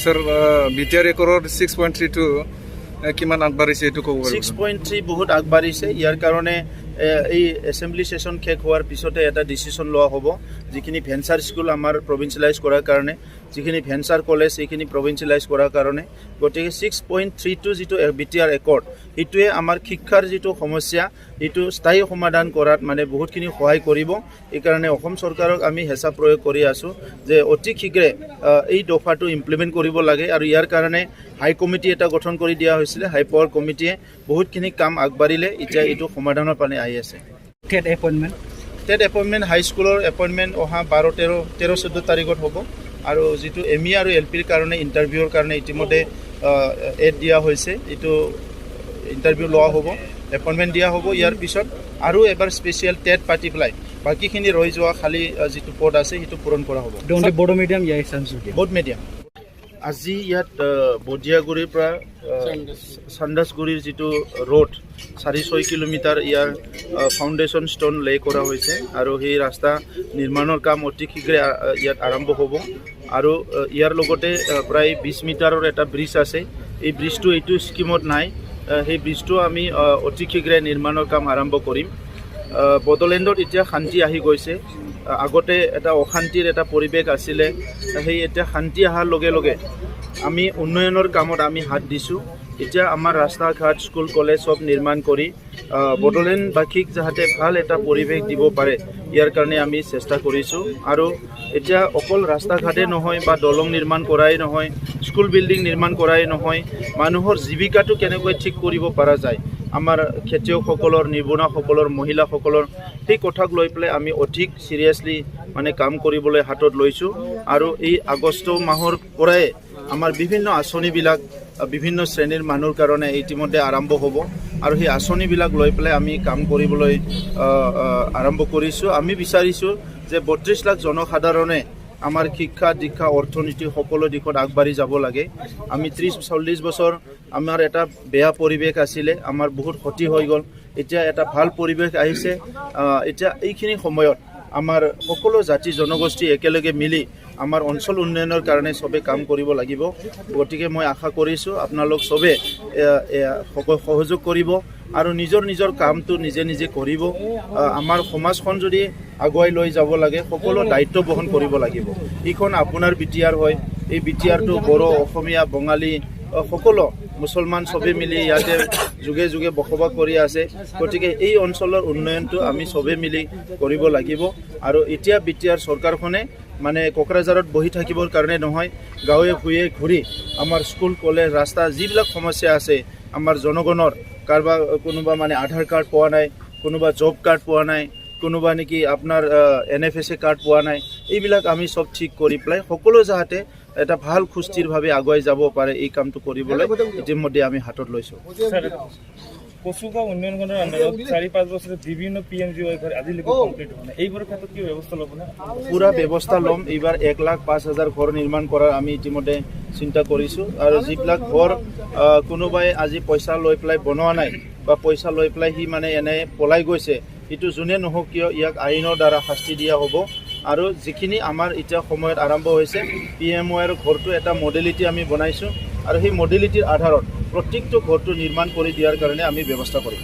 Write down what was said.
Sir BTR একৰৰ 6.32 কিমান আগবাঢ়িছে এইটো ক'ব পাৰিব? 6.3 বহুত আগবাঢ়িছে। ইয়াৰ কাৰণে এই এছেম্বলি সেশন শেষ হোৱাৰ পিছতে এটা ডিচিশ্যন লোৱা হ'ব, যিখিনি ভেঞ্চাৰ স্কুল আমাৰ প্ৰভিঞ্চিয়েলাইজ কৰাৰ কাৰণে, যিখিনি ভেঞ্চাৰ কলেজ সেইখিনি প্ৰভিঞ্চিয়েলাইজ কৰাৰ কাৰণে। গতিকে 6.32 যিটো বিটিআৰ একৰ্ড, সেইটোৱে আমাৰ শিক্ষাৰ যিটো সমস্যা এইটো স্থায়ী সমাধান কৰাত মানে বহুতখিনি সহায় কৰিব। এইকাৰণে অসম চৰকাৰক আমি হেঁচা প্ৰয়োগ কৰি আছোঁ যে অতি শীঘ্ৰে এই দফাটো ইমপ্লিমেণ্ট কৰিব লাগে। আৰু ইয়াৰ কাৰণে হাই কমিটি এটা গঠন কৰি দিয়া হৈছিলে। হাই পাৱাৰ কমিটিয়ে বহুতখিনি কাম আগবাঢ়িলে, এতিয়া এইটো সমাধানৰ পানে আহি আছে। টেট এপইণ্টমেণ্ট হাইস্কুলৰ এপইণ্টমেণ্ট অহা 13-14 তাৰিখত হ'ব। আৰু যিটো ME আৰু LPৰ কাৰণে ইণ্টাৰভিউৰ কাৰণে ইতিমধ্যে এড দিয়া হৈছে, এইটো ইণ্টাৰভিউ লোৱা হ'ব, এপইণ্টমেণ্ট দিয়া হ'ব। ইয়াৰ পিছত আৰু এবাৰ স্পেচিয়েল টেট পাতি পেলাই বাকীখিনি ৰৈ যোৱা খালী যিটো পদ আছে সেইটো পূৰণ কৰা হ'ব। Bodo medium both medium. আজি ইয়াত বদিয়াগুৰিৰ পৰা চান্দাছগুৰিৰ যিটো ৰোড 4.6 কিলোমিটাৰ ইয়াৰ ফাউণ্ডেশ্যন ষ্ট'ন লে কৰা হৈছে। আৰু সেই ৰাস্তা নিৰ্মাণৰ কাম অতি শীঘ্ৰে ইয়াত আৰম্ভ হ'ব। আৰু ইয়াৰ লগতে প্ৰায় 20 মিটাৰৰ এটা ব্ৰিজ আছে। এই ব্ৰিজটো এইটো স্কিমত নাই, সেই ব্ৰিজটো আমি অতি শীঘ্ৰে নিৰ্মাণৰ কাম আৰম্ভ কৰিম। বড়োলেণ্ডত এতিয়া শান্তি আহি গৈছে। আগতে এটা অশান্তিৰ এটা পৰিৱেশ আছিলে, সেই এতিয়া শান্তি অহাৰ লগে লগে আমি উন্নয়নৰ কামত আমি হাত দিছোঁ। এতিয়া আমাৰ ৰাস্তা ঘাট স্কুল কলেজ চব নিৰ্মাণ কৰি বড়োলেণ্ডবাসীক যাতে ভাল এটা পৰিৱেশ দিব পাৰে ইয়াৰ কাৰণে আমি চেষ্টা কৰিছোঁ। আৰু এতিয়া অকল ৰাস্তা ঘাটেই নহয় বা দলং নিৰ্মাণ কৰাই নহয়, স্কুল বিল্ডিং নিৰ্মাণ কৰাই নহয়, মানুহৰ জীৱিকাটো কেনেকৈ ঠিক কৰিব পৰা যায়, আমাৰ খেতিয়কসকলৰ, নিবনুৱাসকলৰ, মহিলাসকলৰ সেই কথাক লৈ পেলাই আমি অধিক চিৰিয়াছলি মানে কাম কৰিবলৈ হাতত লৈছোঁ। আৰু এই আগষ্ট মাহৰ পৰাই আমাৰ বিভিন্ন আঁচনিবিলাক বিভিন্ন শ্ৰেণীৰ মানুহৰ কাৰণে ইতিমধ্যে আৰম্ভ হ'ব। আৰু সেই আঁচনিবিলাক লৈ পেলাই আমি কাম কৰিবলৈ আৰম্ভ কৰিছোঁ। আমি বিচাৰিছোঁ যে 32 লাখ জনসাধাৰণে আমাৰ শিক্ষা দীক্ষা অৰ্থনীতি সকলো দিশত আগবাঢ়ি যাব লাগে। আমি 30-40 বছৰ আমাৰ এটা বেয়া পৰিৱেশ আছিলে, আমাৰ বহুত ক্ষতি হৈ গ'ল। এতিয়া এটা ভাল পৰিৱেশ আহিছে। এতিয়া এইখিনি সময়ত আমাৰ সকলো জাতি জনগোষ্ঠী একেলগে মিলি আমাৰ অঞ্চল উন্নয়নৰ কাৰণে চবে কাম কৰিব লাগিব। গতিকে মই আশা কৰিছোঁ আপোনালোক চবে সহযোগ কৰিব আৰু নিজৰ কামটো নিজে নিজে কৰিব। আমাৰ সমাজখন যদি আগুৱাই লৈ যাব লাগে সকলো দায়িত্ব বহন কৰিব লাগিব। এইখন আপোনাৰ বিটিআৰ হয়, এই বিটিআৰটো বড়ো, অসমীয়া, বঙালী সকলো মুছলমান চবে মিলি ইয়াতে যুগে যুগে বসবাস কৰি আছে। গতিকে এই অঞ্চলৰ উন্নয়নটো আমি চবে মিলি কৰিব লাগিব। আৰু এতিয়া বিটিআৰ চৰকাৰখনে মানে কোকৰাঝাৰত বহি থাকিবৰ কাৰণে নহয়, গাঁৱে ভূঞে ঘূৰি আমাৰ স্কুল কলেজ ৰাস্তা যিবিলাক সমস্যা আছে আমাৰ জনগণৰ, কাৰোবাৰ কোনোবা মানে আধাৰ কাৰ্ড পোৱা নাই, কোনোবা জব কাৰ্ড পোৱা নাই, কোনোবা নেকি আপোনাৰ NFSA কাৰ্ড পোৱা নাই, এইবিলাক আমি চব ঠিক কৰি পেলাই সকলো যাতে এটা ভাল সুস্থিৰভাৱে আগুৱাই যাব পাৰে এই কামটো কৰিবলৈ ইতিমধ্যে আমি হাতত লৈছোঁ। কচুগাঁও উন্নয়ন খণ্ডৰ আণ্ডাৰত 4-5 বছৰত বিভিন্ন PMGY ঘৰ আজিলৈকে কমপ্লিট হোৱা নাই। এইবোৰৰ ক্ষেত্ৰত কি ব্যৱস্থা ল'ব না? পুৰা ব্যৱস্থা ল'ম। এইবাৰ 1,05,000 ঘৰ নিৰ্মাণ কৰাৰ আমি ইতিমধ্যে চিন্তা কৰিছোঁ। আৰু যিবিলাক ঘৰ কোনোবাই আজি পইচা লৈ পেলাই বনোৱা নাই বা পইচা লৈ পেলাই সি মানে এনে পলাই গৈছে, এইটো যোনে নহওক কিয় ইয়াক আইনৰ দ্বাৰা শাস্তি দিয়া হ'ব। আৰু যিখিনি আমাৰ এতিয়া সময়ত আৰম্ভ হৈছে PMYৰ ঘৰটো এটা মডেলিটি আমি বনাইছোঁ। আৰু সেই মডেলিটিৰ আধাৰত প্ৰত্যেকটো ঘৰটো নিৰ্মাণ কৰি দিয়াৰ কাৰণে আমি ব্যৱস্থা কৰিম।